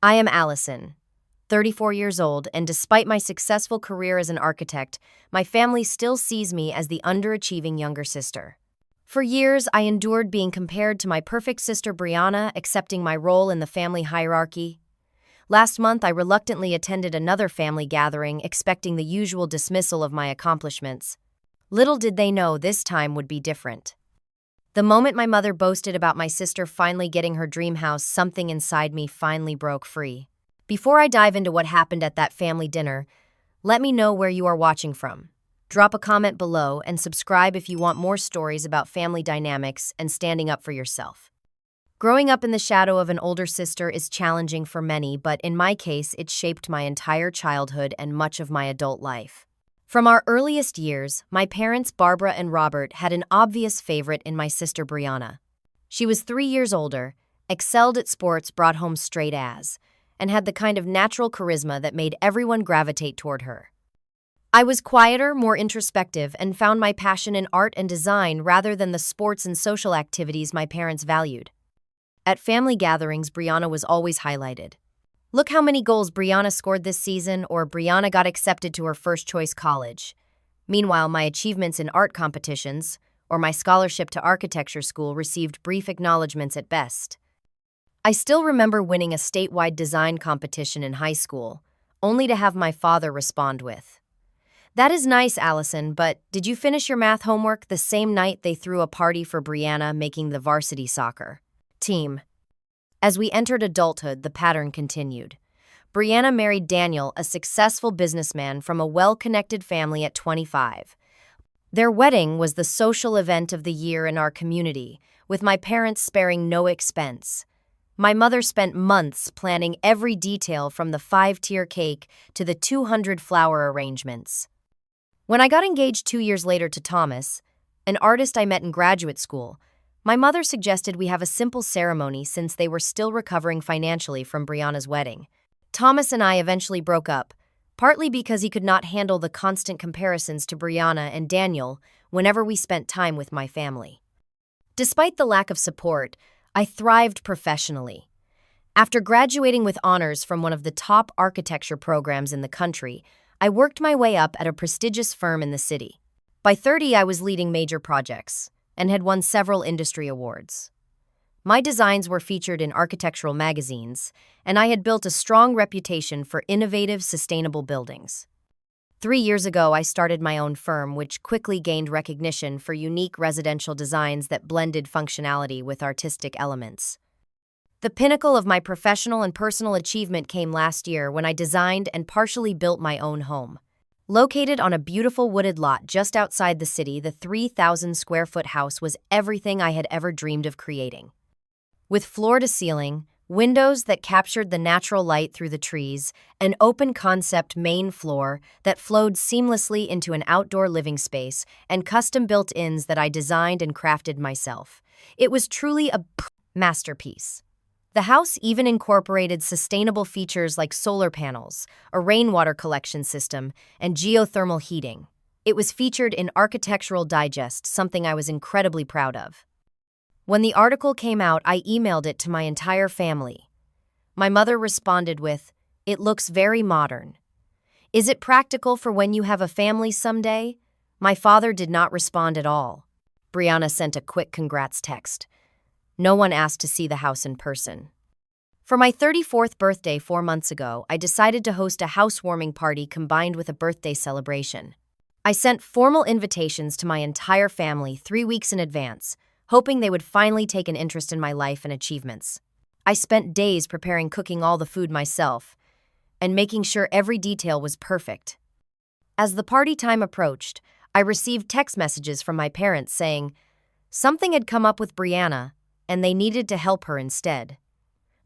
I am Allison, 34 years old, and despite my successful career as an architect, my family still sees me as the underachieving younger sister. For years, I endured being compared to my perfect sister Briana, accepting my role in the family hierarchy. Last month, I reluctantly attended another family gathering, expecting the usual dismissal of my accomplishments. Little did they know this time would be different. The moment my mother boasted about my sister finally getting her dream house, something inside me finally broke free. Before I dive into what happened at that family dinner, let me know where you are watching from. Drop a comment below and subscribe if you want more stories about family dynamics and standing up for yourself. Growing up in the shadow of an older sister is challenging for many, but in my case, it shaped my entire childhood and much of my adult life. From our earliest years, my parents, Barbara and Robert, had an obvious favorite in my sister Briana. She was 3 years older, excelled at sports, brought home straight A's, and had the kind of natural charisma that made everyone gravitate toward her. I was quieter, more introspective, and found my passion in art and design rather than the sports and social activities my parents valued. At family gatherings, Briana was always highlighted. Look how many goals Briana scored this season, or Briana got accepted to her first-choice college. Meanwhile, my achievements in art competitions, or my scholarship to architecture school, received brief acknowledgments at best. I still remember winning a statewide design competition in high school, only to have my father respond with, "That is nice, Allison, but did you finish your math homework?" the same night they threw a party for Briana, making the varsity soccer team. As we entered adulthood, the pattern continued. Briana married Daniel, a successful businessman from a well-connected family, at 25. Their wedding was the social event of the year in our community, with my parents sparing no expense. My mother spent months planning every detail, from the 5-tier cake to the 200 flower arrangements. When I got engaged 2 years later to Thomas, an artist I met in graduate school, my mother suggested we have a simple ceremony since they were still recovering financially from Briana's wedding. Thomas and I eventually broke up, partly because he could not handle the constant comparisons to Briana and Daniel whenever we spent time with my family. Despite the lack of support, I thrived professionally. After graduating with honors from one of the top architecture programs in the country, I worked my way up at a prestigious firm in the city. By 30, I was leading major projects and had won several industry awards. My designs were featured in architectural magazines, and I had built a strong reputation for innovative, sustainable buildings. 3 years ago, I started my own firm, which quickly gained recognition for unique residential designs that blended functionality with artistic elements. The pinnacle of my professional and personal achievement came last year when I designed and partially built my own home. Located on a beautiful wooded lot just outside the city, the 3,000-square-foot house was everything I had ever dreamed of creating. With floor-to-ceiling, windows that captured the natural light through the trees, an open-concept main floor that flowed seamlessly into an outdoor living space, and custom built-ins that I designed and crafted myself, it was truly a masterpiece. The house even incorporated sustainable features like solar panels, a rainwater collection system, and geothermal heating. It was featured in Architectural Digest, something I was incredibly proud of. When the article came out, I emailed it to my entire family. My mother responded with, "It looks very modern. Is it practical for when you have a family someday?" My father did not respond at all. Briana sent a quick congrats text. No one asked to see the house in person. For my 34th birthday 4 months ago, I decided to host a housewarming party combined with a birthday celebration. I sent formal invitations to my entire family 3 weeks in advance, hoping they would finally take an interest in my life and achievements. I spent days preparing, cooking all the food myself, and making sure every detail was perfect. As the party time approached, I received text messages from my parents saying something had come up with Briana, and they needed to help her instead.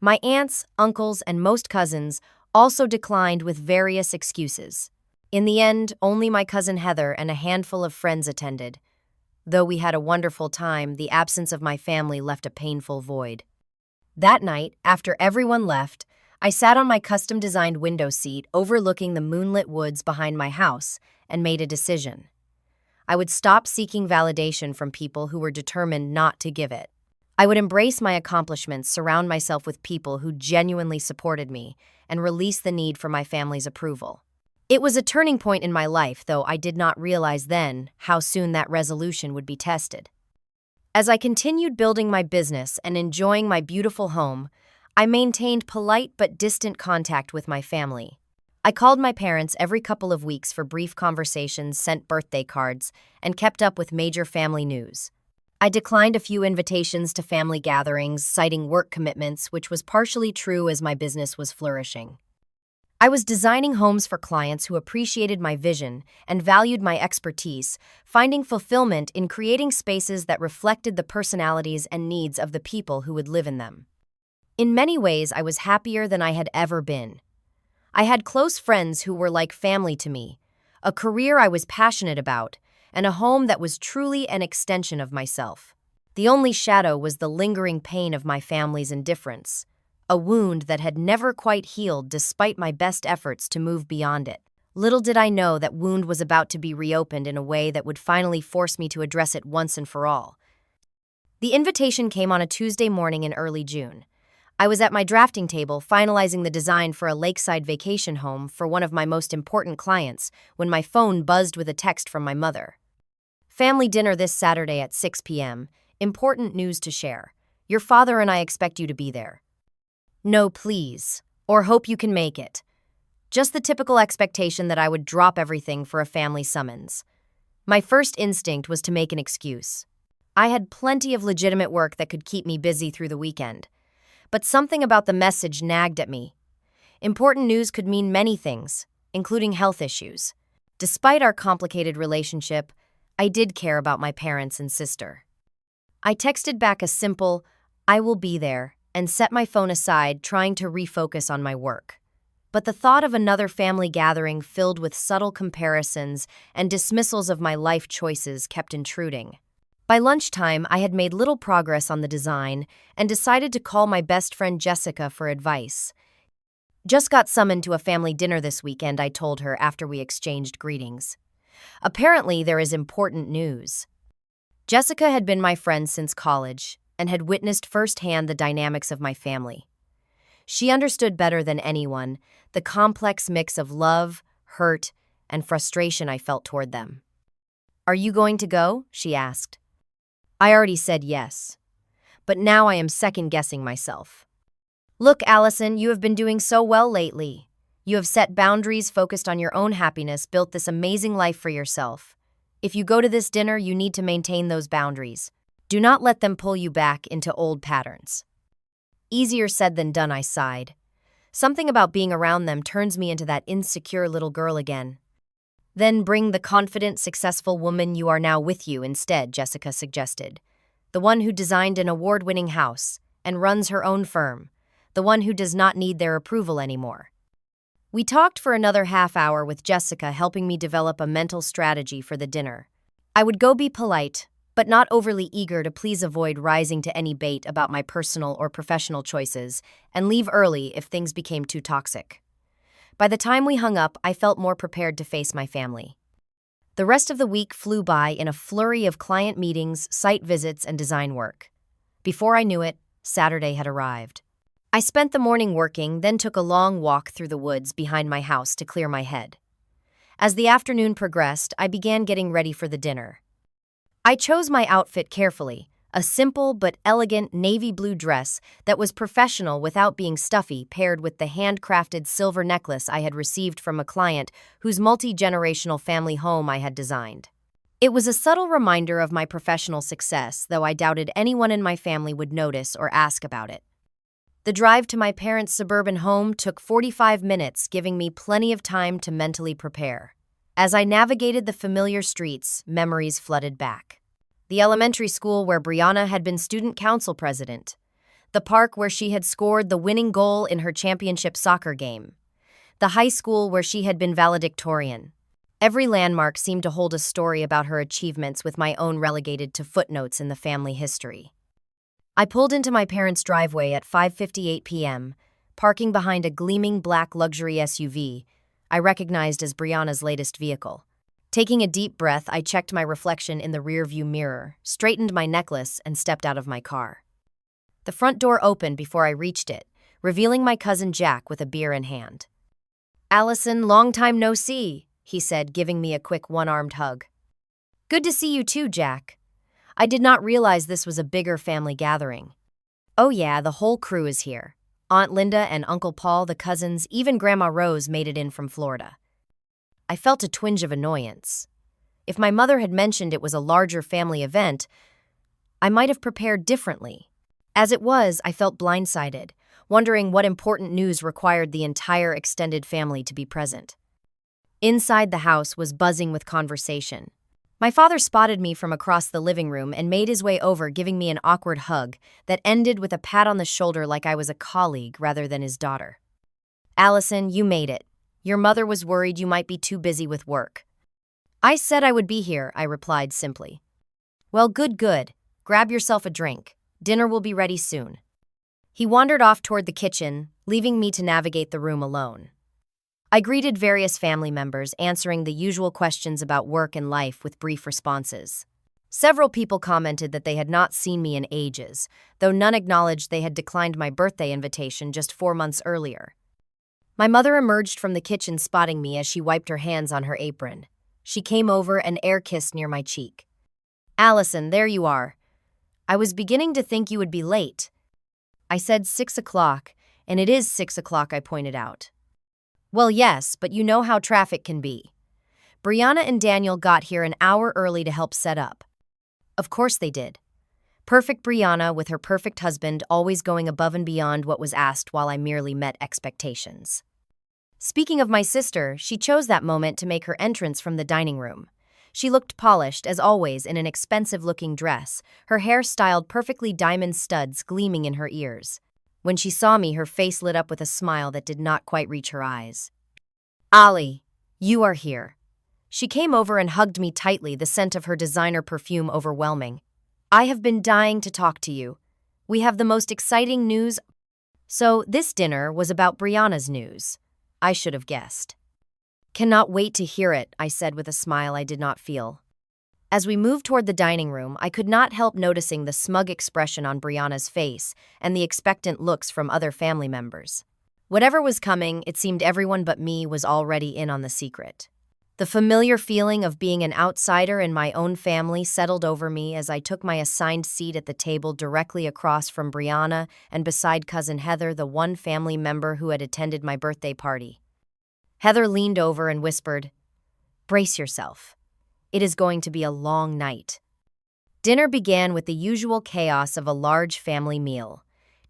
My aunts, uncles, and most cousins also declined with various excuses. In the end, only my cousin Heather and a handful of friends attended. Though we had a wonderful time, the absence of my family left a painful void. That night, after everyone left, I sat on my custom-designed window seat overlooking the moonlit woods behind my house and made a decision. I would stop seeking validation from people who were determined not to give it. I would embrace my accomplishments, surround myself with people who genuinely supported me, and release the need for my family's approval. It was a turning point in my life, though I did not realize then how soon that resolution would be tested. As I continued building my business and enjoying my beautiful home, I maintained polite but distant contact with my family. I called my parents every couple of weeks for brief conversations, sent birthday cards, and kept up with major family news. I declined a few invitations to family gatherings, citing work commitments, which was partially true as my business was flourishing. I was designing homes for clients who appreciated my vision and valued my expertise, finding fulfillment in creating spaces that reflected the personalities and needs of the people who would live in them. In many ways, I was happier than I had ever been. I had close friends who were like family to me, a career I was passionate about, and a home that was truly an extension of myself. The only shadow was the lingering pain of my family's indifference, a wound that had never quite healed despite my best efforts to move beyond it. Little did I know that wound was about to be reopened in a way that would finally force me to address it once and for all. The invitation came on a Tuesday morning in early June. I was at my drafting table finalizing the design for a lakeside vacation home for one of my most important clients when my phone buzzed with a text from my mother. "Family dinner this Saturday at 6 p.m. Important news to share. Your father and I expect you to be there. No, please, or hope you can make it." Just the typical expectation that I would drop everything for a family summons. My first instinct was to make an excuse. I had plenty of legitimate work that could keep me busy through the weekend. But something about the message nagged at me. Important news could mean many things, including health issues. Despite our complicated relationship, I did care about my parents and sister. I texted back a simple, "I will be there," and set my phone aside, trying to refocus on my work. But the thought of another family gathering filled with subtle comparisons and dismissals of my life choices kept intruding. By lunchtime, I had made little progress on the design and decided to call my best friend Jessica for advice. "Just got summoned to a family dinner this weekend," I told her after we exchanged greetings. "Apparently, there is important news." Jessica had been my friend since college and had witnessed firsthand the dynamics of my family. She understood better than anyone the complex mix of love, hurt, and frustration I felt toward them. "Are you going to go?" she asked. I already said yes, but now I am second-guessing myself. "Look, Allison, you have been doing so well lately. You have set boundaries, focused on your own happiness, built this amazing life for yourself. If you go to this dinner, you need to maintain those boundaries. Do not let them pull you back into old patterns." Easier said than done, I sighed. Something about being around them turns me into that insecure little girl again. "Then bring the confident, successful woman you are now with you instead," Jessica suggested. "The one who designed an award-winning house and runs her own firm. The one who does not need their approval anymore." We talked for another half hour with Jessica helping me develop a mental strategy for the dinner. I would go be polite, but not overly eager to please avoid rising to any bait about my personal or professional choices, and leave early if things became too toxic. By the time we hung up, I felt more prepared to face my family. The rest of the week flew by in a flurry of client meetings, site visits, and design work. Before I knew it, Saturday had arrived. I spent the morning working, then took a long walk through the woods behind my house to clear my head. As the afternoon progressed, I began getting ready for the dinner. I chose my outfit carefully, a simple but elegant navy blue dress that was professional without being stuffy, paired with the handcrafted silver necklace I had received from a client whose multi-generational family home I had designed. It was a subtle reminder of my professional success, though I doubted anyone in my family would notice or ask about it. The drive to my parents' suburban home took 45 minutes, giving me plenty of time to mentally prepare. As I navigated the familiar streets, memories flooded back. The elementary school where Briana had been student council president. The park where she had scored the winning goal in her championship soccer game. The high school where she had been valedictorian. Every landmark seemed to hold a story about her achievements, with my own relegated to footnotes in the family history. I pulled into my parents' driveway at 5:58 p.m., parking behind a gleaming black luxury SUV I recognized as Briana's latest vehicle. Taking a deep breath, I checked my reflection in the rearview mirror, straightened my necklace, and stepped out of my car. The front door opened before I reached it, revealing my cousin Jack with a beer in hand. "Allison, long time no see," he said, giving me a quick one-armed hug. "Good to see you too, Jack. I did not realize this was a bigger family gathering." "Oh yeah, the whole crew is here. Aunt Linda and Uncle Paul, the cousins, even Grandma Rose made it in from Florida." I felt a twinge of annoyance. If my mother had mentioned it was a larger family event, I might have prepared differently. As it was, I felt blindsided, wondering what important news required the entire extended family to be present. Inside the house was buzzing with conversation. My father spotted me from across the living room and made his way over, giving me an awkward hug that ended with a pat on the shoulder like I was a colleague rather than his daughter. "Allison, you made it. Your mother was worried you might be too busy with work." "I said I would be here," I replied simply. "Well, good. Grab yourself a drink. Dinner will be ready soon." He wandered off toward the kitchen, leaving me to navigate the room alone. I greeted various family members, answering the usual questions about work and life with brief responses. Several people commented that they had not seen me in ages, though none acknowledged they had declined my birthday invitation just 4 months earlier. My mother emerged from the kitchen, spotting me as she wiped her hands on her apron. She came over and air-kissed near my cheek. "Allison, there you are. I was beginning to think you would be late." I said 6 o'clock, and it is 6 o'clock, I pointed out. "Well, yes, but you know how traffic can be. Briana and Daniel got here an hour early to help set up." Of course they did. Perfect Briana with her perfect husband, always going above and beyond what was asked while I merely met expectations. Speaking of my sister, she chose that moment to make her entrance from the dining room. She looked polished, as always, in an expensive-looking dress, her hair styled perfectly, diamond studs gleaming in her ears. When she saw me, her face lit up with a smile that did not quite reach her eyes. "Ali, you are here." She came over and hugged me tightly, the scent of her designer perfume overwhelming. "I have been dying to talk to you. We have the most exciting news." So this dinner was about Briana's news. I should have guessed. "Cannot wait to hear it," I said with a smile I did not feel. As we moved toward the dining room, I could not help noticing the smug expression on Briana's face and the expectant looks from other family members. Whatever was coming, it seemed everyone but me was already in on the secret. The familiar feeling of being an outsider in my own family settled over me as I took my assigned seat at the table directly across from Briana and beside cousin Heather, the one family member who had attended my birthday party. Heather leaned over and whispered, "Brace yourself. It is going to be a long night." Dinner began with the usual chaos of a large family meal.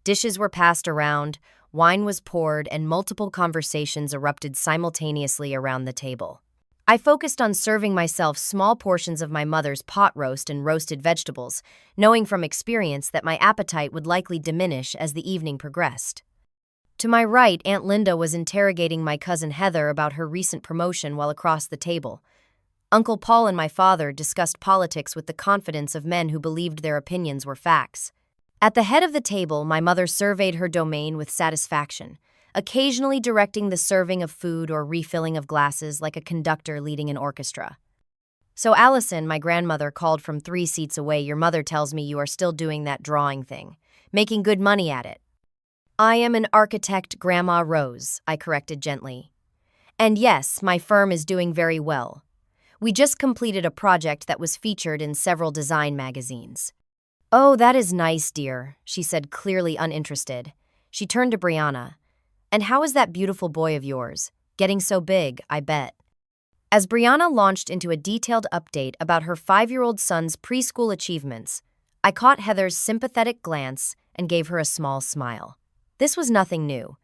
Dishes were passed around, wine was poured, and multiple conversations erupted simultaneously around the table. I focused on serving myself small portions of my mother's pot roast and roasted vegetables, knowing from experience that my appetite would likely diminish as the evening progressed. To my right, Aunt Linda was interrogating my cousin Heather about her recent promotion while across the table. Uncle Paul and my father discussed politics with the confidence of men who believed their opinions were facts. At the head of the table, my mother surveyed her domain with satisfaction, occasionally directing the serving of food or refilling of glasses like a conductor leading an orchestra. "So Allison," my grandmother called from 3 seats away, "your mother tells me you are still doing that drawing thing, making good money at it." "I am an architect, Grandma Rose," I corrected gently. "And yes, my firm is doing very well. We just completed a project that was featured in several design magazines." "Oh, that is nice, dear," she said, clearly uninterested. She turned to Briana. "And how is that beautiful boy of yours? Getting so big, I bet." As Briana launched into a detailed update about her 5-year-old son's preschool achievements, I caught Heather's sympathetic glance and gave her a small smile. This was nothing new.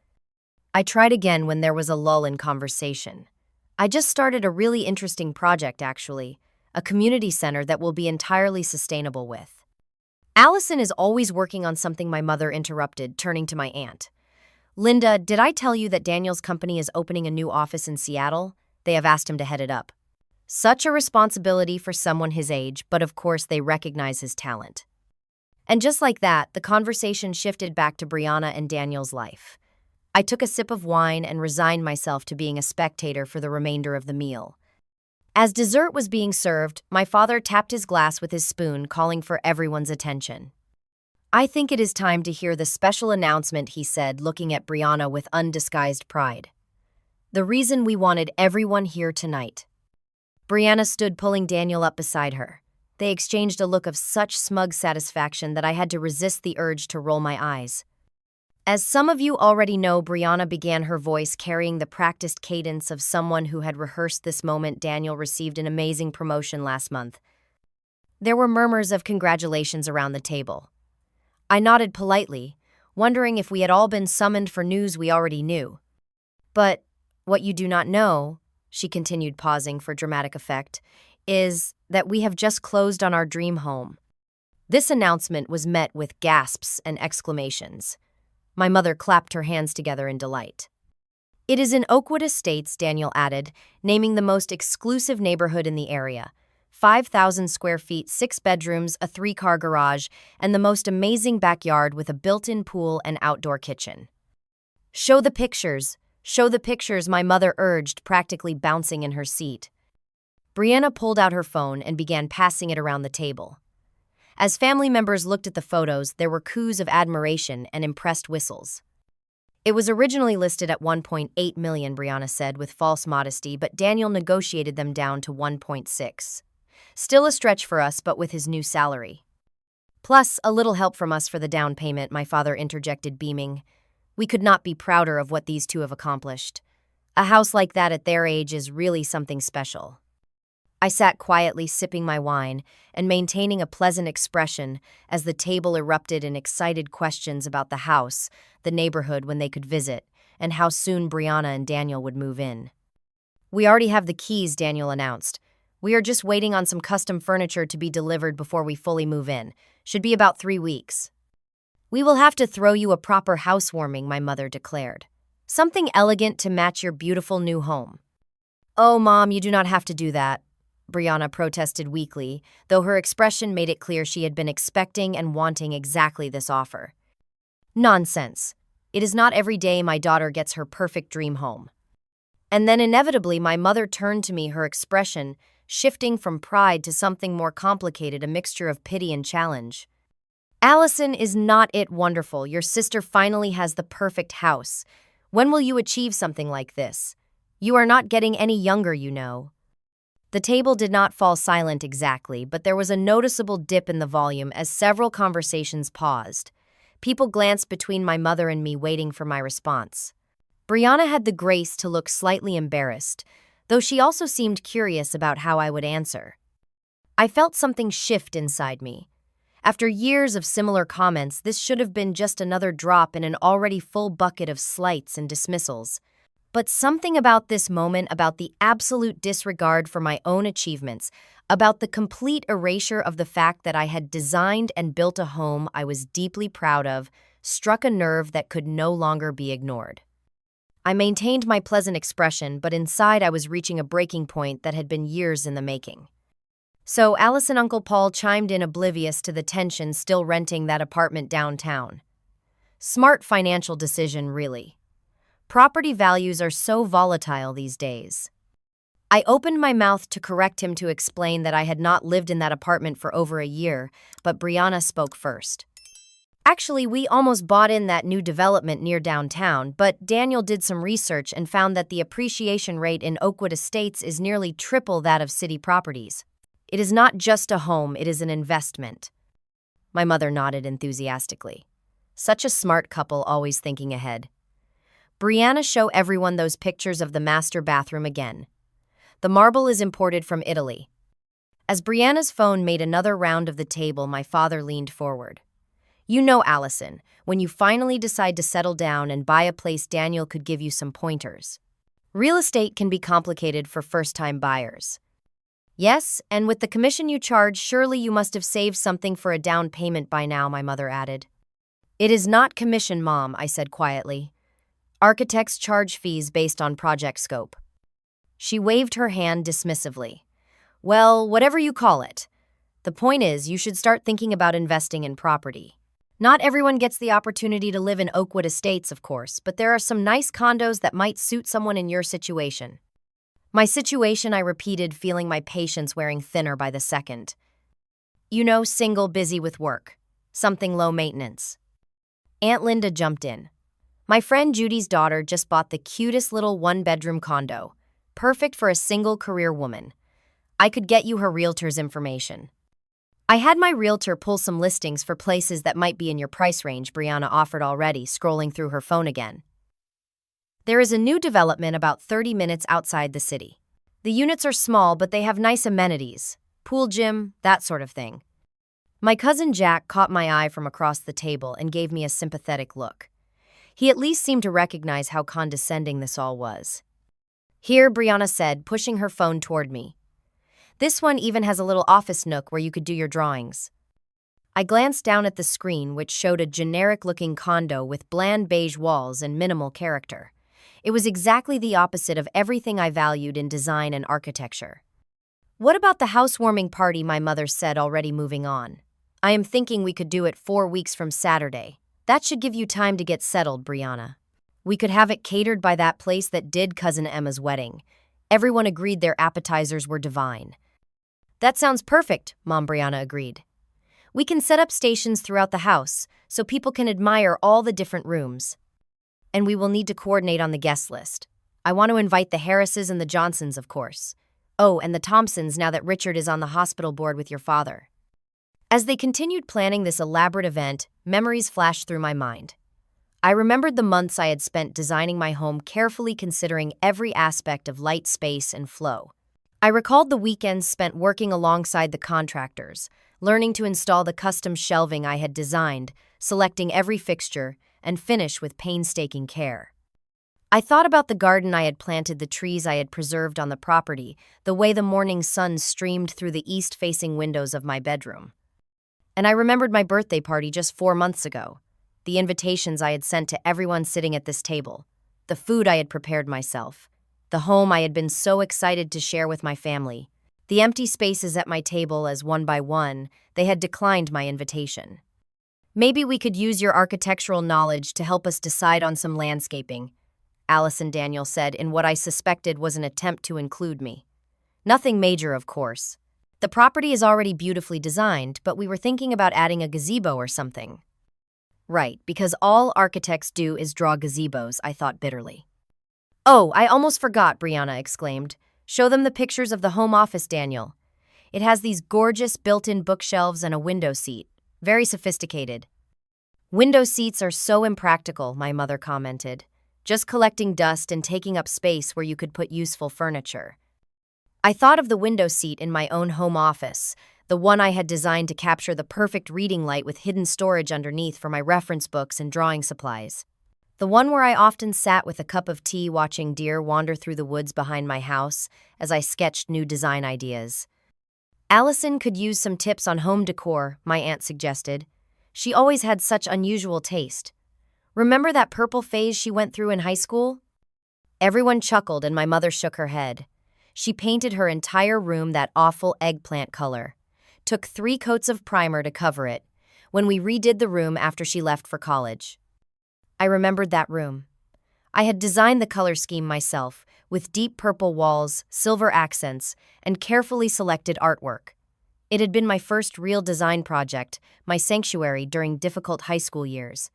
I tried again when there was a lull in conversation. "I just started a really interesting project, actually, a community center that will be entirely sustainable with." "Allison is always working on something," my mother interrupted, turning to my aunt. "Linda, did I tell you that Daniel's company is opening a new office in Seattle? They have asked him to head it up." Such a responsibility for someone his age, but of course they recognize his talent. And just like that, the conversation shifted back to Briana and Daniel's life. I took a sip of wine and resigned myself to being a spectator for the remainder of the meal. As dessert was being served, my father tapped his glass with his spoon, calling for everyone's attention. I think it is time to hear the special announcement, he said, looking at Briana with undisguised pride. The reason we wanted everyone here tonight. Briana stood, pulling Daniel up beside her. They exchanged a look of such smug satisfaction that I had to resist the urge to roll my eyes. As some of you already know, Briana began, her voice carrying the practiced cadence of someone who had rehearsed this moment. Daniel received an amazing promotion last month. There were murmurs of congratulations around the table. I nodded politely, wondering if we had all been summoned for news we already knew. But what you do not know, she continued, pausing for dramatic effect, is that we have just closed on our dream home. This announcement was met with gasps and exclamations. My mother clapped her hands together in delight. It is in Oakwood Estates, Daniel added, naming the most exclusive neighborhood in the area. 5,000 square feet, 6 bedrooms, a 3-car garage, and the most amazing backyard with a built-in pool and outdoor kitchen. Show the pictures, my mother urged, practically bouncing in her seat. Briana pulled out her phone and began passing it around the table. As family members looked at the photos, there were coos of admiration and impressed whistles. It was originally listed at $1.8 million, Briana said with false modesty, but Daniel negotiated them down to $1.6. Still a stretch for us, but with his new salary. Plus, a little help from us for the down payment, my father interjected, beaming. We could not be prouder of what these two have accomplished. A house like that at their age is really something special. I sat quietly, sipping my wine and maintaining a pleasant expression as the table erupted in excited questions about the house, the neighborhood when they could visit, and how soon Briana and Daniel would move in. We already have the keys, Daniel announced. We are just waiting on some custom furniture to be delivered before we fully move in. Should be about 3 weeks. We will have to throw you a proper housewarming, my mother declared. Something elegant to match your beautiful new home. Oh, Mom, you do not have to do that, Briana protested weakly, though her expression made it clear she had been expecting and wanting exactly this offer. Nonsense. It is not every day my daughter gets her perfect dream home. And then inevitably my mother turned to me, her expression shifting from pride to something more complicated, a mixture of pity and challenge. Allison, is not it wonderful? Your sister finally has the perfect house. When will you achieve something like this? You are not getting any younger, you know. The table did not fall silent exactly, but there was a noticeable dip in the volume as several conversations paused. People glanced between my mother and me, waiting for my response. Briana had the grace to look slightly embarrassed, though she also seemed curious about how I would answer. I felt something shift inside me. After years of similar comments, this should have been just another drop in an already full bucket of slights and dismissals. But something about this moment, about the absolute disregard for my own achievements, about the complete erasure of the fact that I had designed and built a home I was deeply proud of, struck a nerve that could no longer be ignored. I maintained my pleasant expression, but inside I was reaching a breaking point that had been years in the making. So Allison, Uncle Paul chimed in, oblivious to the tension, still renting that apartment downtown. Smart financial decision, really. Property values are so volatile these days. I opened my mouth to correct him, to explain that I had not lived in that apartment for over a year, but Briana spoke first. Actually, we almost bought in that new development near downtown, but Daniel did some research and found that the appreciation rate in Oakwood Estates is nearly triple that of city properties. It is not just a home, it is an investment. My mother nodded enthusiastically. Such a smart couple, always thinking ahead. Briana, show everyone those pictures of the master bathroom again. The marble is imported from Italy. As Briana's phone made another round of the table, my father leaned forward. You know, Allison, when you finally decide to settle down and buy a place, Daniel could give you some pointers. Real estate can be complicated for first-time buyers. Yes, and with the commission you charge, surely you must have saved something for a down payment by now, my mother added. It is not commission, Mom, I said quietly. Architects charge fees based on project scope. She waved her hand dismissively. Well, whatever you call it. The point is, you should start thinking about investing in property. Not everyone gets the opportunity to live in Oakwood Estates, of course, but there are some nice condos that might suit someone in your situation. My situation, I repeated, feeling my patience wearing thinner by the second. You know, single, busy with work. something low maintenance. Aunt Linda jumped in. My friend Judy's daughter just bought the cutest little one-bedroom condo, perfect for a single career woman. I could get you her realtor's information. I had my realtor pull some listings for places that might be in your price range, Briana offered already, scrolling through her phone again. There is a new development about 30 minutes outside the city. The units are small, but they have nice amenities, pool gym, that sort of thing. My cousin Jack caught my eye from across the table and gave me a sympathetic look. He at least seemed to recognize how condescending this all was. Here, Briana said, pushing her phone toward me. This one even has a little office nook where you could do your drawings. I glanced down at the screen, which showed a generic-looking condo with bland beige walls and minimal character. It was exactly the opposite of everything I valued in design and architecture. What about the housewarming party, my mother said, already moving on. I am thinking we could do it 4 weeks from Saturday. That should give you time to get settled, Briana. We could have it catered by that place that did Cousin Emma's wedding. Everyone agreed their appetizers were divine. That sounds perfect, Mom Briana agreed. We can set up stations throughout the house so people can admire all the different rooms. And we will need to coordinate on the guest list. I want to invite the Harrises and the Johnsons, of course. Oh, and the Thompsons now that Richard is on the hospital board with your father. As they continued planning this elaborate event, memories flashed through my mind. I remembered the months I had spent designing my home, carefully considering every aspect of light, space, and flow. I recalled the weekends spent working alongside the contractors, learning to install the custom shelving I had designed, selecting every fixture, and finish with painstaking care. I thought about the garden I had planted, the trees I had preserved on the property, the way the morning sun streamed through the east-facing windows of my bedroom. And I remembered my birthday party just 4 months ago, the invitations I had sent to everyone sitting at this table, the food I had prepared myself, the home I had been so excited to share with my family, the empty spaces at my table as one by one they had declined my invitation. Maybe we could use your architectural knowledge to help us decide on some landscaping, Allison Daniel said in what I suspected was an attempt to include me. Nothing major, of course. The property is already beautifully designed, but we were thinking about adding a gazebo or something. Right, because all architects do is draw gazebos, I thought bitterly. Oh, I almost forgot, Briana exclaimed. Show them the pictures of the home office, Daniel. It has these gorgeous built-in bookshelves and a window seat. Very sophisticated. Window seats are so impractical, my mother commented. Just collecting dust and taking up space where you could put useful furniture. I thought of the window seat in my own home office, the one I had designed to capture the perfect reading light with hidden storage underneath for my reference books and drawing supplies. The one where I often sat with a cup of tea watching deer wander through the woods behind my house as I sketched new design ideas. Allison could use some tips on home decor, my aunt suggested. She always had such unusual taste. Remember that purple phase she went through in high school? Everyone chuckled and my mother shook her head. She painted her entire room that awful eggplant color. Took 3 coats of primer to cover it when we redid the room after she left for college. I remembered that room. I had designed the color scheme myself, with deep purple walls, silver accents, and carefully selected artwork. It had been my first real design project, my sanctuary during difficult high school years.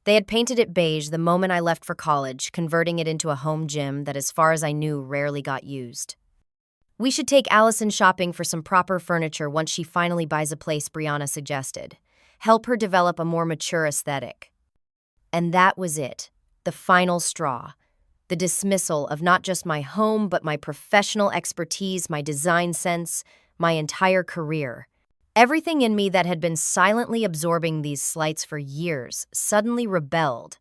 They had painted it beige the moment I left for college, converting it into a home gym that, as far as I knew, rarely got used. We should take Allison shopping for some proper furniture once she finally buys a place, Briana suggested. Help her develop a more mature aesthetic. And that was it, the final straw. The dismissal of not just my home, but my professional expertise, my design sense, my entire career. Everything in me that had been silently absorbing these slights for years suddenly rebelled.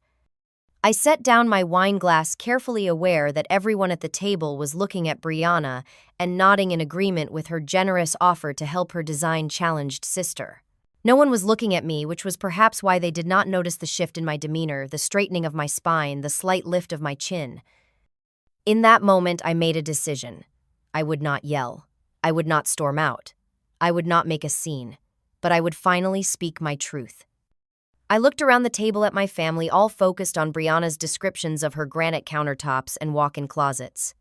I set down my wine glass, carefully aware that everyone at the table was looking at Briana and nodding in agreement with her generous offer to help her design-challenged sister. No one was looking at me, which was perhaps why they did not notice the shift in my demeanor, the straightening of my spine, the slight lift of my chin. In that moment, I made a decision. I would not yell. I would not storm out. I would not make a scene. But I would finally speak my truth. I looked around the table at my family, all focused on Briana's descriptions of her granite countertops and walk-in closets.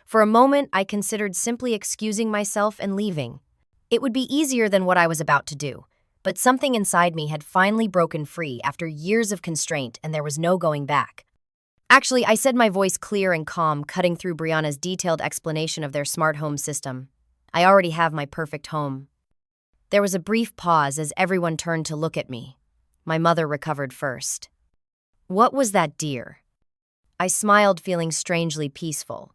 For a moment, I considered simply excusing myself and leaving. It would be easier than what I was about to do, but something inside me had finally broken free after years of constraint, and there was no going back. Actually, I said, my voice clear and calm, cutting through Briana's detailed explanation of their smart home system. I already have my perfect home. There was a brief pause as everyone turned to look at me. My mother recovered first. What was that, dear? I smiled, feeling strangely peaceful.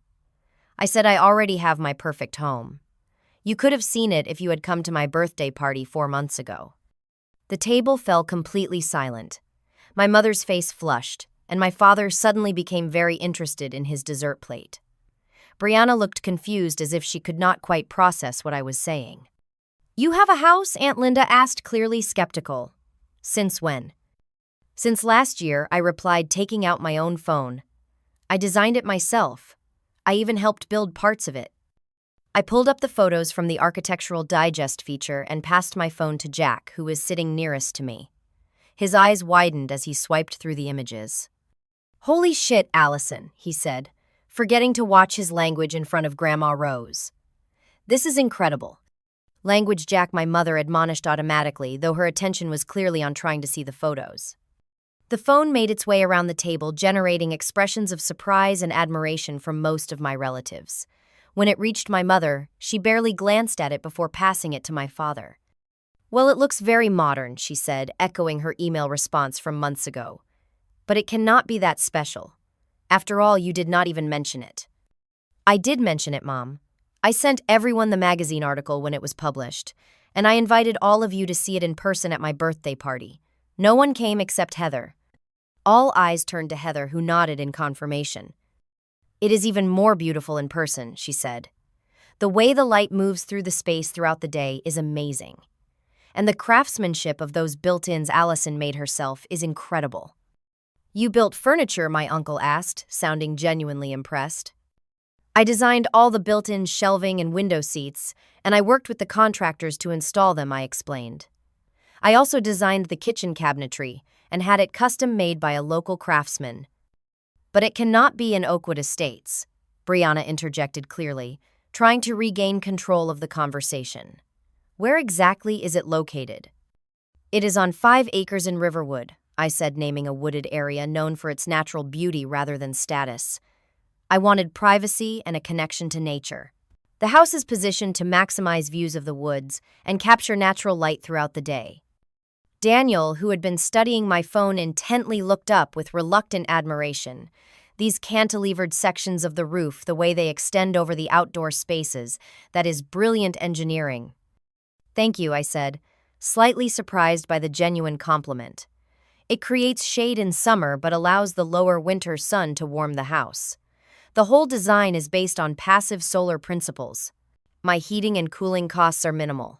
I said, I already have my perfect home. You could have seen it if you had come to my birthday party 4 months ago. The table fell completely silent. My mother's face flushed, and my father suddenly became very interested in his dessert plate. Briana looked confused, as if she could not quite process what I was saying. You have a house? Aunt Linda asked, clearly skeptical. Since when? Since last year, I replied, taking out my own phone. I designed it myself. I even helped build parts of it. I pulled up the photos from the Architectural Digest feature and passed my phone to Jack, who was sitting nearest to me. His eyes widened as he swiped through the images. Holy shit, Allison, he said, forgetting to watch his language in front of Grandma Rose. This is incredible. Language, Jack, my mother admonished automatically, though her attention was clearly on trying to see the photos. The phone made its way around the table, generating expressions of surprise and admiration from most of my relatives. When it reached my mother, she barely glanced at it before passing it to my father. Well, it looks very modern, she said, echoing her email response from months ago. But it cannot be that special. After all, you did not even mention it. I did mention it, Mom. I sent everyone the magazine article when it was published, and I invited all of you to see it in person at my birthday party. No one came except Heather. All eyes turned to Heather, who nodded in confirmation. It is even more beautiful in person, she said. The way the light moves through the space throughout the day is amazing. And the craftsmanship of those built-ins Allison made herself is incredible. You built furniture? My uncle asked, sounding genuinely impressed. I designed all the built-in shelving and window seats, and I worked with the contractors to install them, I explained. I also designed the kitchen cabinetry and had it custom-made by a local craftsman. But it cannot be in Oakwood Estates, Briana interjected clearly, trying to regain control of the conversation. Where exactly is it located? It is on 5 acres in Riverwood, I said, naming a wooded area known for its natural beauty rather than status. I wanted privacy and a connection to nature. The house is positioned to maximize views of the woods and capture natural light throughout the day. Daniel, who had been studying my phone intently, looked up with reluctant admiration. These cantilevered sections of the roof, the way they extend over the outdoor spaces, that is brilliant engineering. Thank you, I said, slightly surprised by the genuine compliment. It creates shade in summer but allows the lower winter sun to warm the house. The whole design is based on passive solar principles. My heating and cooling costs are minimal.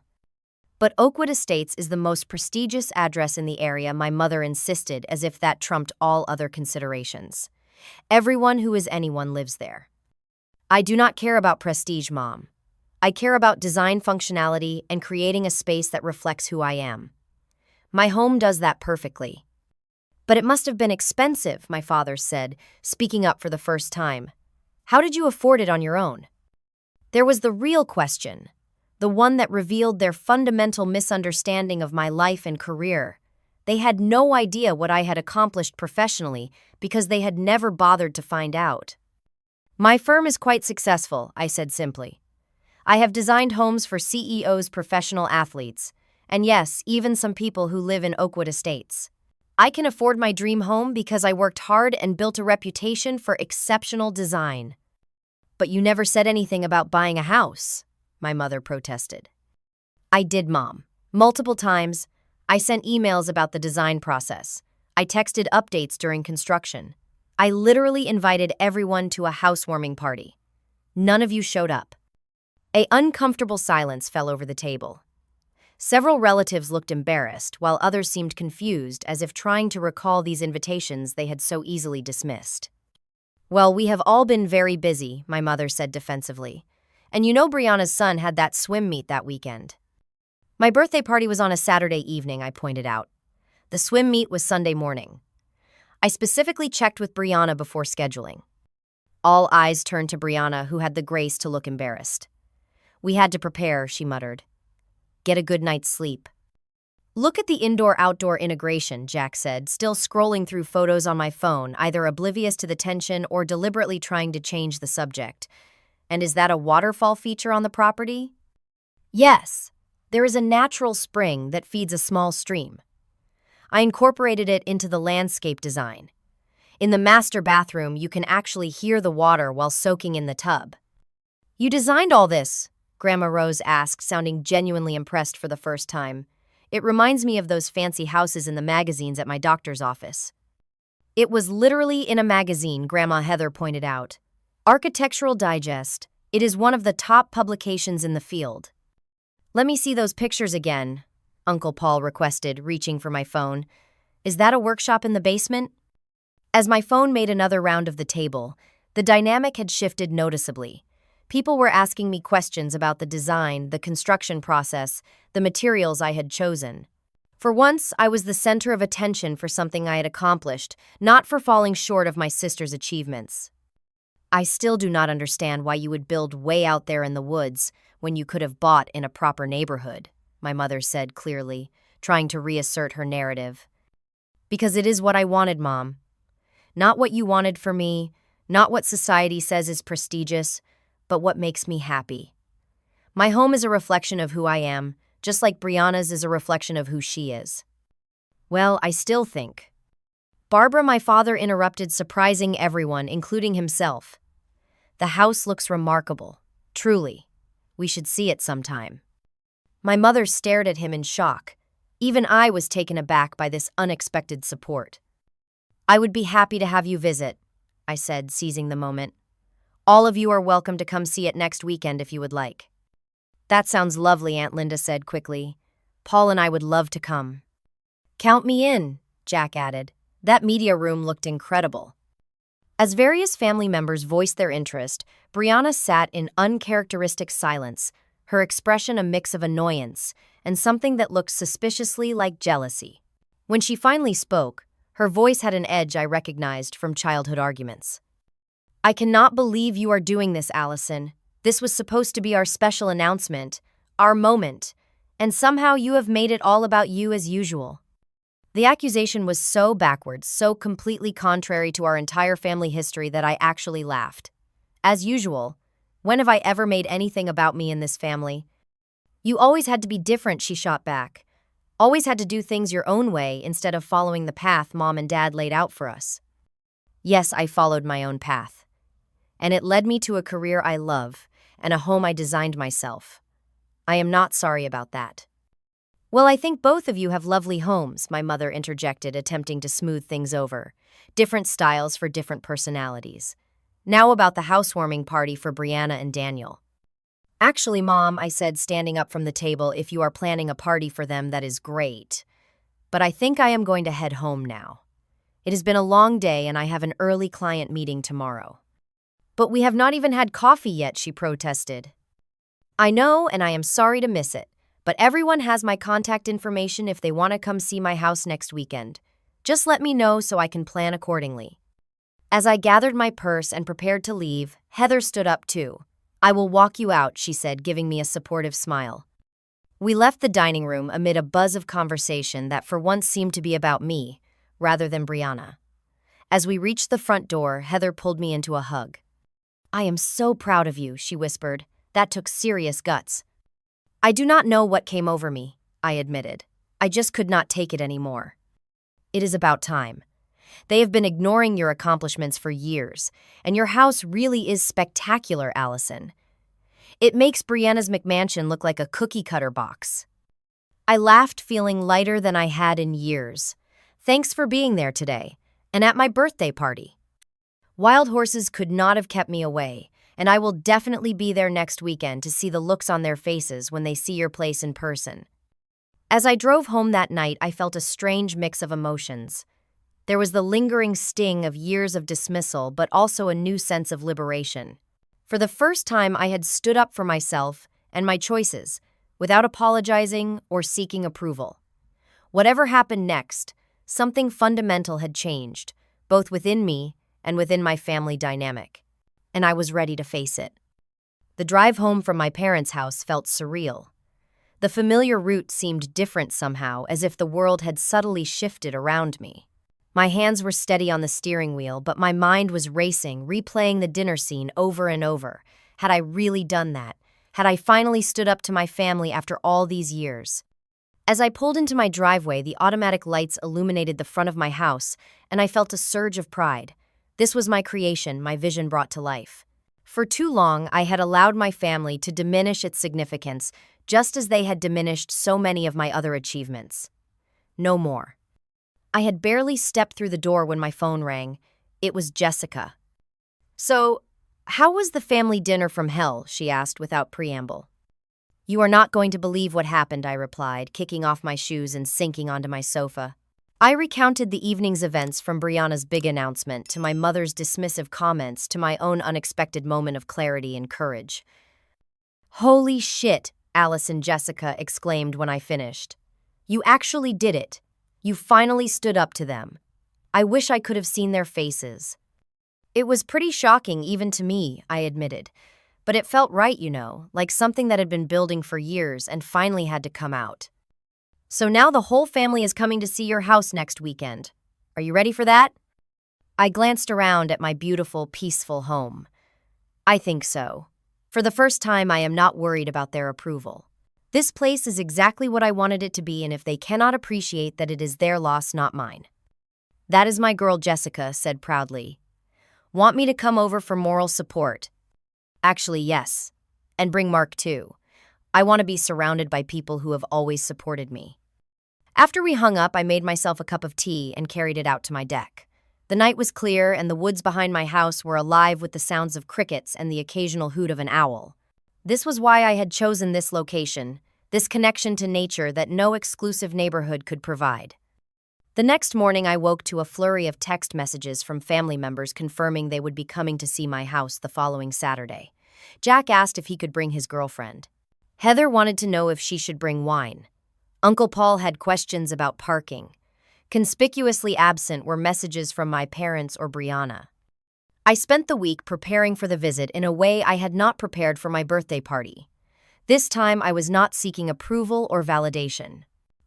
But Oakwood Estates is the most prestigious address in the area, my mother insisted, as if that trumped all other considerations. Everyone who is anyone lives there. I do not care about prestige, Mom. I care about design functionality and creating a space that reflects who I am. My home does that perfectly. But it must have been expensive, my father said, speaking up for the first time. How did you afford it on your own? There was the real question. The one that revealed their fundamental misunderstanding of my life and career. They had no idea what I had accomplished professionally because they had never bothered to find out. My firm is quite successful, I said simply. I have designed homes for CEOs, professional athletes, and yes, even some people who live in Oakwood Estates. I can afford my dream home because I worked hard and built a reputation for exceptional design. But you never said anything about buying a house, my mother protested. I did, Mom. Multiple times. I sent emails about the design process. I texted updates during construction. I literally invited everyone to a housewarming party. None of you showed up. An uncomfortable silence fell over the table. Several relatives looked embarrassed, while others seemed confused, as if trying to recall these invitations they had so easily dismissed. Well, we have all been very busy, my mother said defensively. And you know Briana's son had that swim meet that weekend. My birthday party was on a Saturday evening, I pointed out. The swim meet was Sunday morning. I specifically checked with Briana before scheduling. All eyes turned to Briana, who had the grace to look embarrassed. We had to prepare, she muttered. Get a good night's sleep. Look at the indoor-outdoor integration, Jack said, still scrolling through photos on my phone, either oblivious to the tension or deliberately trying to change the subject. And is that a waterfall feature on the property? Yes. There is a natural spring that feeds a small stream. I incorporated it into the landscape design. In the master bathroom, you can actually hear the water while soaking in the tub. You designed all this? Grandma Rose asked, sounding genuinely impressed for the first time. It reminds me of those fancy houses in the magazines at my doctor's office. It was literally in a magazine, Grandma Heather pointed out. Architectural Digest. It is one of the top publications in the field. Let me see those pictures again, Uncle Paul requested, reaching for my phone. Is that a workshop in the basement? As my phone made another round of the table, the dynamic had shifted noticeably. People were asking me questions about the design, the construction process, the materials I had chosen. For once, I was the center of attention for something I had accomplished, not for falling short of my sister's achievements. I still do not understand why you would build way out there in the woods when you could have bought in a proper neighborhood, my mother said clearly, trying to reassert her narrative. Because it is what I wanted, Mom. Not what you wanted for me, not what society says is prestigious, but what makes me happy. My home is a reflection of who I am, just like Briana's is a reflection of who she is. Well, I still think. Barbara, my father interrupted, surprising everyone, including himself. The house looks remarkable. Truly. We should see it sometime. My mother stared at him in shock. Even I was taken aback by this unexpected support. I would be happy to have you visit, I said, seizing the moment. All of you are welcome to come see it next weekend if you would like. That sounds lovely, Aunt Linda said quickly. Paul and I would love to come. Count me in, Jack added. That media room looked incredible. As various family members voiced their interest, Briana sat in uncharacteristic silence, her expression a mix of annoyance and something that looked suspiciously like jealousy. When she finally spoke, her voice had an edge I recognized from childhood arguments. I cannot believe you are doing this, Allison. This was supposed to be our special announcement, our moment, and somehow you have made it all about you as usual. The accusation was so backwards, so completely contrary to our entire family history that I actually laughed. As usual, when have I ever made anything about me in this family? You always had to be different, she shot back. Always had to do things your own way instead of following the path Mom and Dad laid out for us. Yes, I followed my own path. And it led me to a career I love and a home I designed myself. I am not sorry about that. Well, I think both of you have lovely homes, my mother interjected, attempting to smooth things over. Different styles for different personalities. Now about the housewarming party for Briana and Daniel. Actually, Mom, I said, standing up from the table, if you are planning a party for them, that is great. But I think I am going to head home now. It has been a long day and I have an early client meeting tomorrow. But we have not even had coffee yet, she protested. I know, and I am sorry to miss it, but everyone has my contact information if they want to come see my house next weekend. Just let me know so I can plan accordingly. As I gathered my purse and prepared to leave, Heather stood up too. I will walk you out, she said, giving me a supportive smile. We left the dining room amid a buzz of conversation that for once seemed to be about me, rather than Briana. As we reached the front door, Heather pulled me into a hug. I am so proud of you, she whispered. That took serious guts. I do not know what came over me, I admitted. I just could not take it anymore. It is about time. They have been ignoring your accomplishments for years, and your house really is spectacular, Allison. It makes Briana's McMansion look like a cookie-cutter box. I laughed, feeling lighter than I had in years. Thanks for being there today, and at my birthday party. Wild horses could not have kept me away, and I will definitely be there next weekend to see the looks on their faces when they see your place in person. As I drove home that night, I felt a strange mix of emotions. There was the lingering sting of years of dismissal, but also a new sense of liberation. For the first time, I had stood up for myself and my choices, without apologizing or seeking approval. Whatever happened next, something fundamental had changed, both within me and within my family dynamic, and I was ready to face it. The drive home from my parents' house felt surreal. The familiar route seemed different somehow, as if the world had subtly shifted around me. My hands were steady on the steering wheel, but my mind was racing, replaying the dinner scene over and over. Had I really done that? Had I finally stood up to my family after all these years? As I pulled into my driveway, the automatic lights illuminated the front of my house, and I felt a surge of pride. This was my creation, my vision brought to life. For too long, I had allowed my family to diminish its significance, just as they had diminished so many of my other achievements. No more. I had barely stepped through the door when my phone rang. It was Jessica. "So, how was the family dinner from hell?" she asked without preamble. "You are not going to believe what happened," I replied, kicking off my shoes and sinking onto my sofa. I recounted the evening's events, from Briana's big announcement to my mother's dismissive comments to my own unexpected moment of clarity and courage. "Holy shit," Allison Jessica exclaimed when I finished. "You actually did it. You finally stood up to them. I wish I could have seen their faces." "It was pretty shocking even to me," I admitted. "But it felt right, like something that had been building for years and finally had to come out." "So now the whole family is coming to see your house next weekend. Are you ready for that?" I glanced around at my beautiful, peaceful home. "I think so. For the first time, I am not worried about their approval. This place is exactly what I wanted it to be, and if they cannot appreciate that, it is their loss, not mine." "That is my girl Jessica," said proudly. "Want me to come over for moral support?" "Actually, yes. And bring Mark too. I want to be surrounded by people who have always supported me." After we hung up, I made myself a cup of tea and carried it out to my deck. The night was clear, and the woods behind my house were alive with the sounds of crickets and the occasional hoot of an owl. This was why I had chosen this location, this connection to nature that no exclusive neighborhood could provide. The next morning, I woke to a flurry of text messages from family members confirming they would be coming to see my house the following Saturday. Jack asked if he could bring his girlfriend. Heather wanted to know if she should bring wine. Uncle Paul had questions about parking. Conspicuously absent were messages from my parents or Briana. I spent the week preparing for the visit in a way I had not prepared for my birthday party. This time, I was not seeking approval or validation.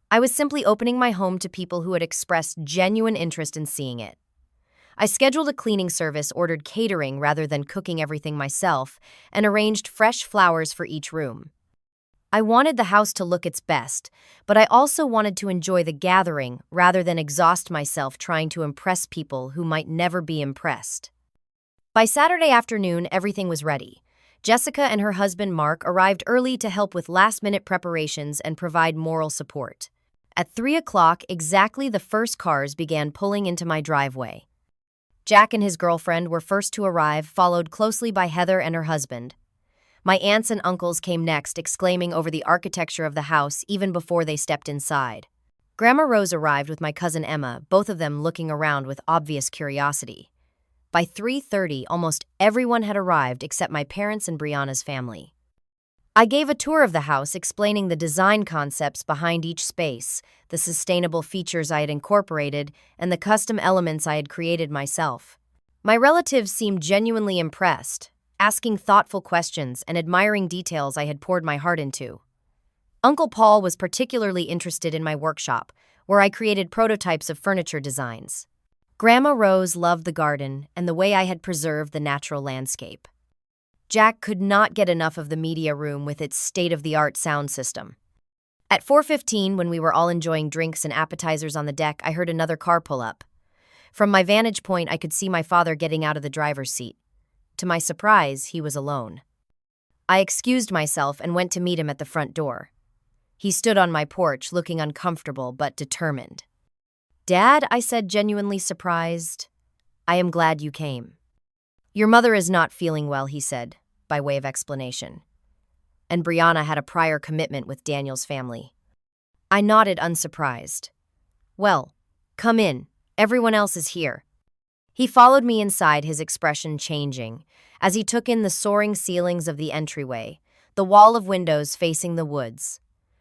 I was simply opening my home to people who had expressed genuine interest in seeing it. I scheduled a cleaning service, ordered catering rather than cooking everything myself, and arranged fresh flowers for each room. I wanted the house to look its best, but I also wanted to enjoy the gathering rather than exhaust myself trying to impress people who might never be impressed. By Saturday afternoon, everything was ready. Jessica and her husband Mark arrived early to help with last-minute preparations and provide moral support. At 3 o'clock, exactly, the first cars began pulling into my driveway. Jack and his girlfriend were first to arrive, followed closely by Heather and her husband. My aunts and uncles came next, exclaiming over the architecture of the house even before they stepped inside. Grandma Rose arrived with my cousin Emma, both of them looking around with obvious curiosity. By 3:30, almost everyone had arrived except my parents and Briana's family. I gave a tour of the house, explaining the design concepts behind each space, the sustainable features I had incorporated, and the custom elements I had created myself. My relatives seemed genuinely impressed, asking thoughtful questions and admiring details I had poured my heart into. Uncle Paul was particularly interested in my workshop, where I created prototypes of furniture designs. Grandma Rose loved the garden and the way I had preserved the natural landscape. Jack could not get enough of the media room with its state-of-the-art sound system. At 4:15, when we were all enjoying drinks and appetizers on the deck, I heard another car pull up. From my vantage point, I could see my father getting out of the driver's seat. To my surprise, he was alone. I excused myself and went to meet him at the front door. He stood on my porch, looking uncomfortable but determined. "Dad," I said, genuinely surprised. "I am glad you came." "Your mother is not feeling well," he said, by way of explanation. "And Briana had a prior commitment with Daniel's family." I nodded, unsurprised. "Well, come in. Everyone else is here." He followed me inside, his expression changing, as he took in the soaring ceilings of the entryway, the wall of windows facing the woods,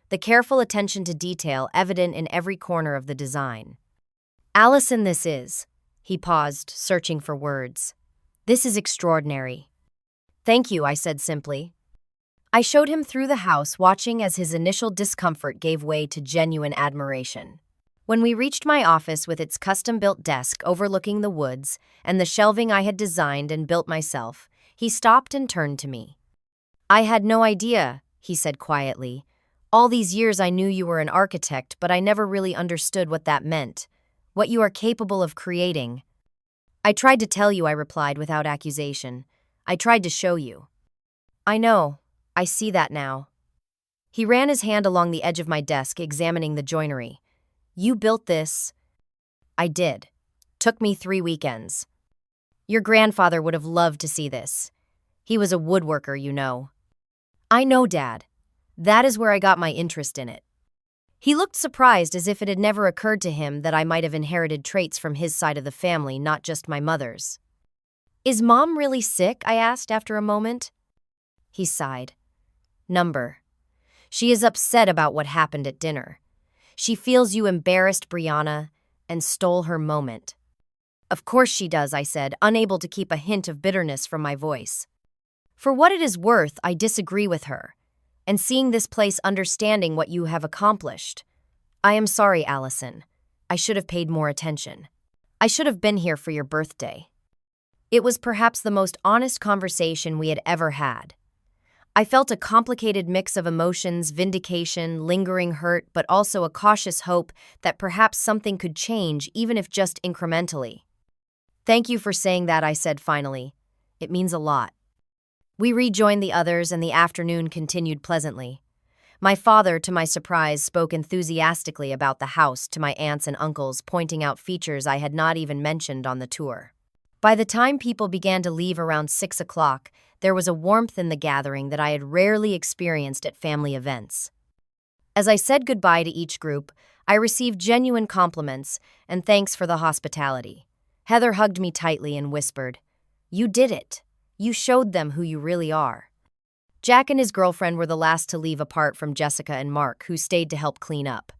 the careful attention to detail evident in every corner of the design. "Allison, this is..." He paused, searching for words. "This is extraordinary." "Thank you," I said simply. I showed him through the house, watching as his initial discomfort gave way to genuine admiration. When we reached my office with its custom-built desk overlooking the woods and the shelving I had designed and built myself, he stopped and turned to me. "I had no idea," he said quietly. "All these years I knew you were an architect, but I never really understood what that meant, what you are capable of creating." "I tried to tell you," I replied without accusation. "I tried to show you." "I know. I see that now." He ran his hand along the edge of my desk, examining the joinery. "You built this." "I did. Took me 3 weekends. Your grandfather would have loved to see this. He was a woodworker, you know." "I know, Dad. That is where I got my interest in it." He looked surprised, as if it had never occurred to him that I might have inherited traits from his side of the family, not just my mother's. "Is Mom really sick?" I asked after a moment. He sighed. She is upset about what happened at dinner. She feels you embarrassed Briana and stole her moment." "Of course she does," I said, unable to keep a hint of bitterness from my voice. "For what it is worth, I disagree with her, and seeing this place, understanding what you have accomplished. I am sorry, Allison. I should have paid more attention. I should have been here for your birthday." It was perhaps the most honest conversation we had ever had. I felt a complicated mix of emotions, vindication, lingering hurt, but also a cautious hope that perhaps something could change, even if just incrementally. "Thank you for saying that," I said finally. "It means a lot." We rejoined the others, and the afternoon continued pleasantly. My father, to my surprise, spoke enthusiastically about the house to my aunts and uncles, pointing out features I had not even mentioned on the tour. By the time people began to leave around 6 o'clock, there was a warmth in the gathering that I had rarely experienced at family events. As I said goodbye to each group, I received genuine compliments and thanks for the hospitality. Heather hugged me tightly and whispered, "You did it. You showed them who you really are." Jack and his girlfriend were the last to leave, apart from Jessica and Mark, who stayed to help clean up.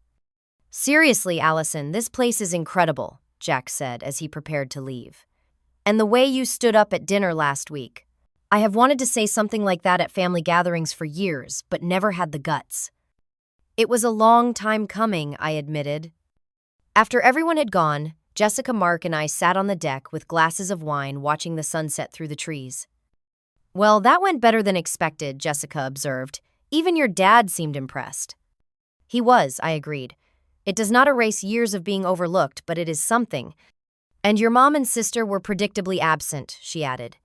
"Seriously, Allison, this place is incredible," Jack said as he prepared to leave. "And the way you stood up at dinner last week. I have wanted to say something like that at family gatherings for years, but never had the guts." "It was a long time coming," I admitted. After everyone had gone, Jessica, Mark, and I sat on the deck with glasses of wine, watching the sunset through the trees. "Well, that went better than expected," Jessica observed. "Even your dad seemed impressed." "He was," I agreed. "It does not erase years of being overlooked, but it is something. And your mom and sister were predictably absent," she added.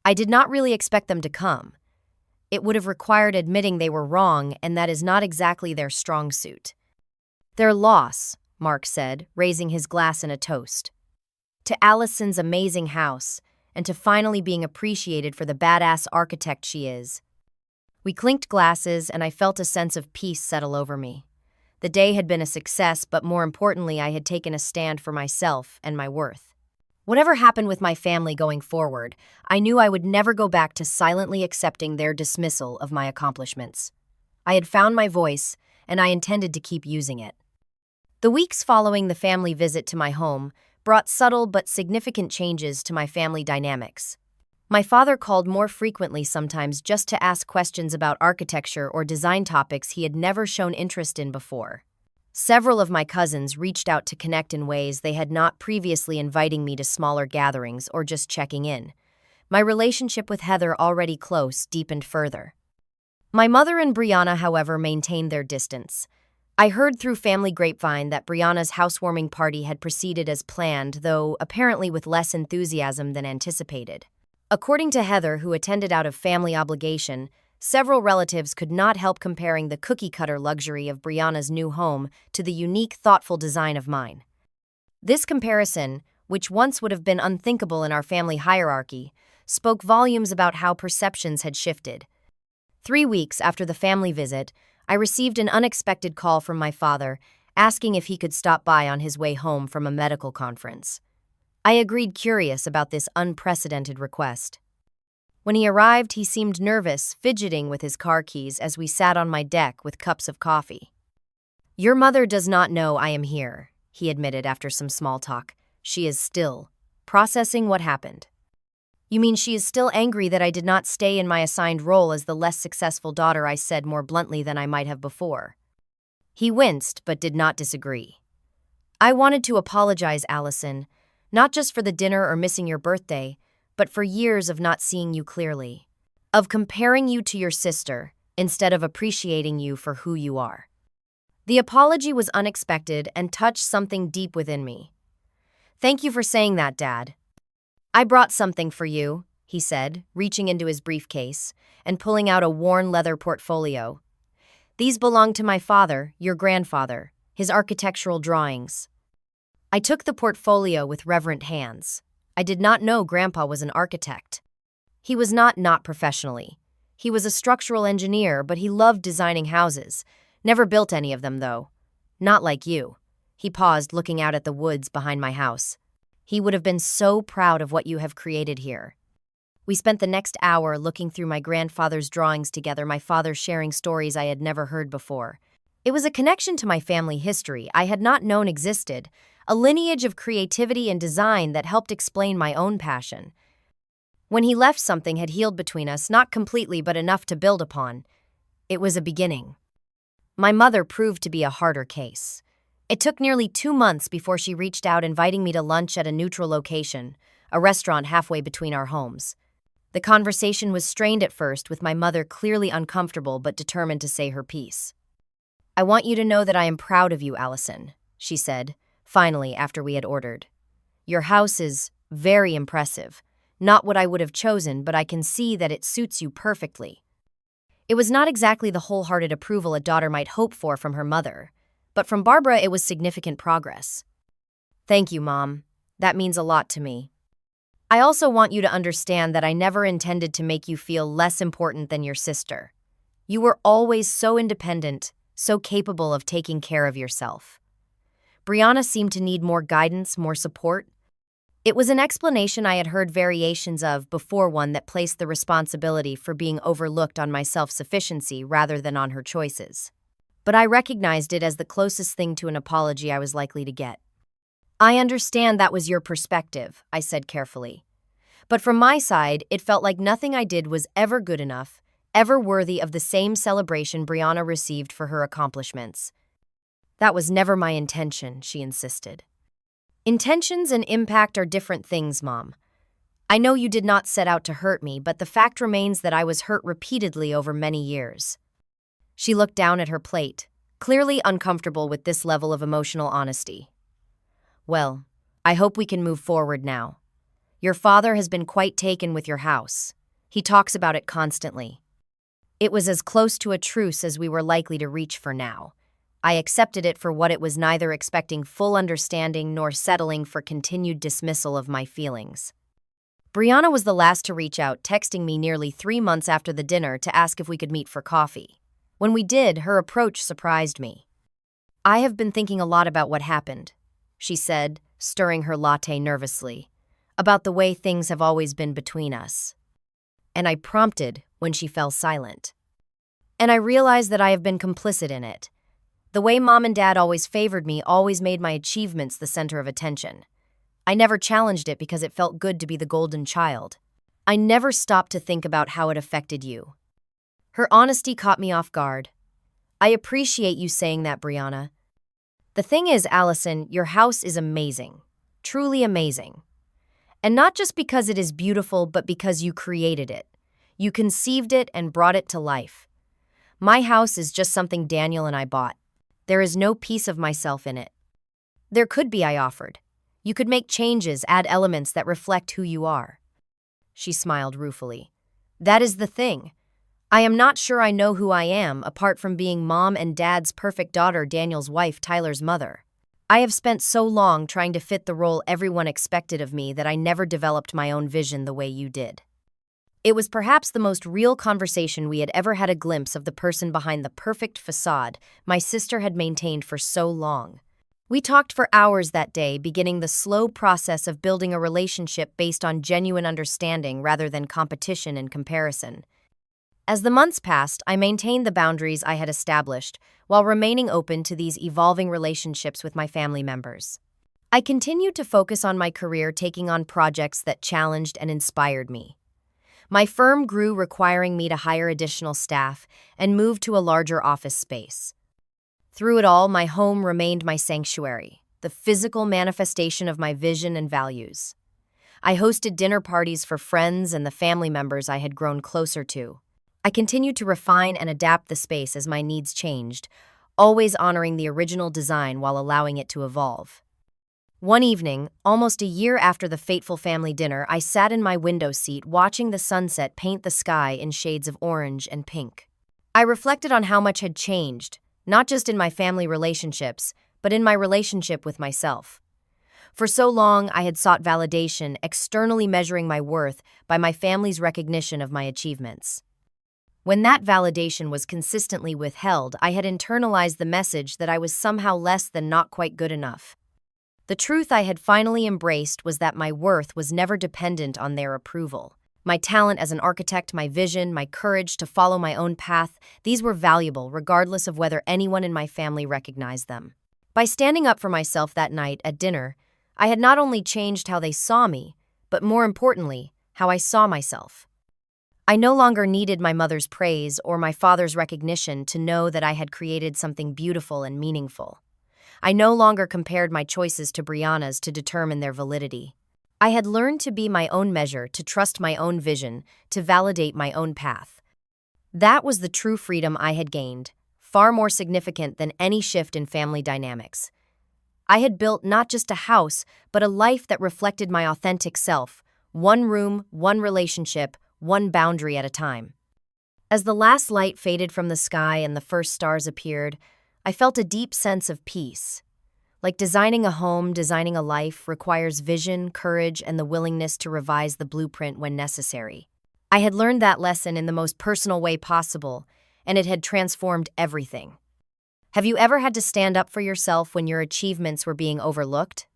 "I did not really expect them to come. It would have required admitting they were wrong, and that is not exactly their strong suit." "Their loss," Mark said, raising his glass in a toast. "To Allison's amazing house, and to finally being appreciated for the badass architect she is." We clinked glasses, and I felt a sense of peace settle over me. The day had been a success, but more importantly, I had taken a stand for myself and my worth. Whatever happened with my family going forward, I knew I would never go back to silently accepting their dismissal of my accomplishments. I had found my voice, and I intended to keep using it. The weeks following the family visit to my home brought subtle but significant changes to my family dynamics. My father called more frequently, sometimes just to ask questions about architecture or design topics he had never shown interest in before. Several of my cousins reached out to connect in ways they had not previously, inviting me to smaller gatherings or just checking in. My relationship with Heather, already close, deepened further. My mother and Briana, however, maintained their distance. I heard through family grapevine that Briana's housewarming party had proceeded as planned, though apparently with less enthusiasm than anticipated. According to Heather, who attended out of family obligation, several relatives could not help comparing the cookie-cutter luxury of Briana's new home to the unique, thoughtful design of mine. This comparison, which once would have been unthinkable in our family hierarchy, spoke volumes about how perceptions had shifted. 3 weeks after the family visit, I received an unexpected call from my father, asking if he could stop by on his way home from a medical conference. I agreed, curious about this unprecedented request. When he arrived, he seemed nervous, fidgeting with his car keys as we sat on my deck with cups of coffee. "Your mother does not know I am here," he admitted after some small talk. "She is still processing what happened." You mean she is still angry that I did not stay in my assigned role as the less successful daughter, I said more bluntly than I might have before. He winced, but did not disagree. I wanted to apologize, Allison, not just for the dinner or missing your birthday, but for years of not seeing you clearly, of comparing you to your sister instead of appreciating you for who you are. The apology was unexpected and touched something deep within me. Thank you for saying that, Dad. I brought something for you, he said, reaching into his briefcase and pulling out a worn leather portfolio. These belong to my father, your grandfather, his architectural drawings. I took the portfolio with reverent hands. I did not know Grandpa was an architect. He was not professionally. He was a structural engineer, but he loved designing houses. Never built any of them, though. Not like you. He paused, looking out at the woods behind my house. He would have been so proud of what you have created here. We spent the next hour looking through my grandfather's drawings together, my father sharing stories I had never heard before. It was a connection to my family history I had not known existed, a lineage of creativity and design that helped explain my own passion. When he left, something had healed between us, not completely but enough to build upon. It was a beginning. My mother proved to be a harder case. It took nearly 2 months before she reached out inviting me to lunch at a neutral location, a restaurant halfway between our homes. The conversation was strained at first, with my mother clearly uncomfortable but determined to say her piece. I want you to know that I am proud of you, Allison, she said, finally, after we had ordered. Your house is very impressive. Not what I would have chosen, but I can see that it suits you perfectly. It was not exactly the wholehearted approval a daughter might hope for from her mother, but from Barbara it was significant progress. Thank you, Mom. That means a lot to me. I also want you to understand that I never intended to make you feel less important than your sister. You were always so independent, so capable of taking care of yourself. Briana seemed to need more guidance, more support. It was an explanation I had heard variations of before, one that placed the responsibility for being overlooked on my self-sufficiency rather than on her choices. But I recognized it as the closest thing to an apology I was likely to get. I understand that was your perspective, I said carefully. But from my side, it felt like nothing I did was ever good enough, ever worthy of the same celebration Briana received for her accomplishments. That was never my intention, she insisted. Intentions and impact are different things, Mom. I know you did not set out to hurt me, but the fact remains that I was hurt repeatedly over many years. She looked down at her plate, clearly uncomfortable with this level of emotional honesty. Well, I hope we can move forward now. Your father has been quite taken with your house. He talks about it constantly. It was as close to a truce as we were likely to reach for now. I accepted it for what it was, neither expecting full understanding nor settling for continued dismissal of my feelings. Briana was the last to reach out, texting me nearly 3 months after the dinner to ask if we could meet for coffee. When we did, her approach surprised me. I have been thinking a lot about what happened, she said, stirring her latte nervously, about the way things have always been between us. And I prompted when she fell silent. And I realized that I have been complicit in it. The way Mom and Dad always favored me always made my achievements the center of attention. I never challenged it because it felt good to be the golden child. I never stopped to think about how it affected you. Her honesty caught me off guard. I appreciate you saying that, Briana. The thing is, Allison, your house is amazing. Truly amazing. And not just because it is beautiful, but because you created it. You conceived it and brought it to life. My house is just something Daniel and I bought. There is no piece of myself in it. There could be, I offered. You could make changes, add elements that reflect who you are. She smiled ruefully. That is the thing. I am not sure I know who I am, apart from being Mom and Dad's perfect daughter, Daniel's wife, Tyler's mother. I have spent so long trying to fit the role everyone expected of me that I never developed my own vision the way you did. It was perhaps the most real conversation we had ever had, a glimpse of the person behind the perfect facade my sister had maintained for so long. We talked for hours that day, beginning the slow process of building a relationship based on genuine understanding rather than competition and comparison. As the months passed, I maintained the boundaries I had established while remaining open to these evolving relationships with my family members. I continued to focus on my career, taking on projects that challenged and inspired me. My firm grew, requiring me to hire additional staff and move to a larger office space. Through it all, my home remained my sanctuary, the physical manifestation of my vision and values. I hosted dinner parties for friends and the family members I had grown closer to. I continued to refine and adapt the space as my needs changed, always honoring the original design while allowing it to evolve. One evening, almost a year after the fateful family dinner, I sat in my window seat watching the sunset paint the sky in shades of orange and pink. I reflected on how much had changed, not just in my family relationships, but in my relationship with myself. For so long, I had sought validation, externally measuring my worth by my family's recognition of my achievements. When that validation was consistently withheld, I had internalized the message that I was somehow less than not quite good enough. The truth I had finally embraced was that my worth was never dependent on their approval. My talent as an architect, my vision, my courage to follow my own path, these were valuable regardless of whether anyone in my family recognized them. By standing up for myself that night at dinner, I had not only changed how they saw me, but more importantly, how I saw myself. I no longer needed my mother's praise or my father's recognition to know that I had created something beautiful and meaningful. I no longer compared my choices to Briana's to determine their validity. I had learned to be my own measure, to trust my own vision, to validate my own path. That was the true freedom I had gained, far more significant than any shift in family dynamics. I had built not just a house, but a life that reflected my authentic self, one room, one relationship, one boundary at a time. As the last light faded from the sky and the first stars appeared, I felt a deep sense of peace. Like designing a home, designing a life requires vision, courage, and the willingness to revise the blueprint when necessary. I had learned that lesson in the most personal way possible, and it had transformed everything. Have you ever had to stand up for yourself when your achievements were being overlooked?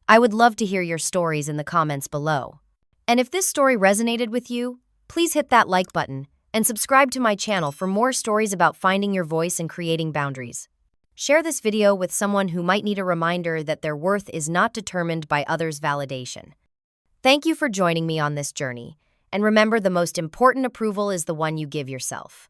I would love to hear your stories in the comments below. And if this story resonated with you, please hit that like button and subscribe to my channel for more stories about finding your voice and creating boundaries. Share this video with someone who might need a reminder that their worth is not determined by others' validation. Thank you for joining me on this journey, and remember, the most important approval is the one you give yourself.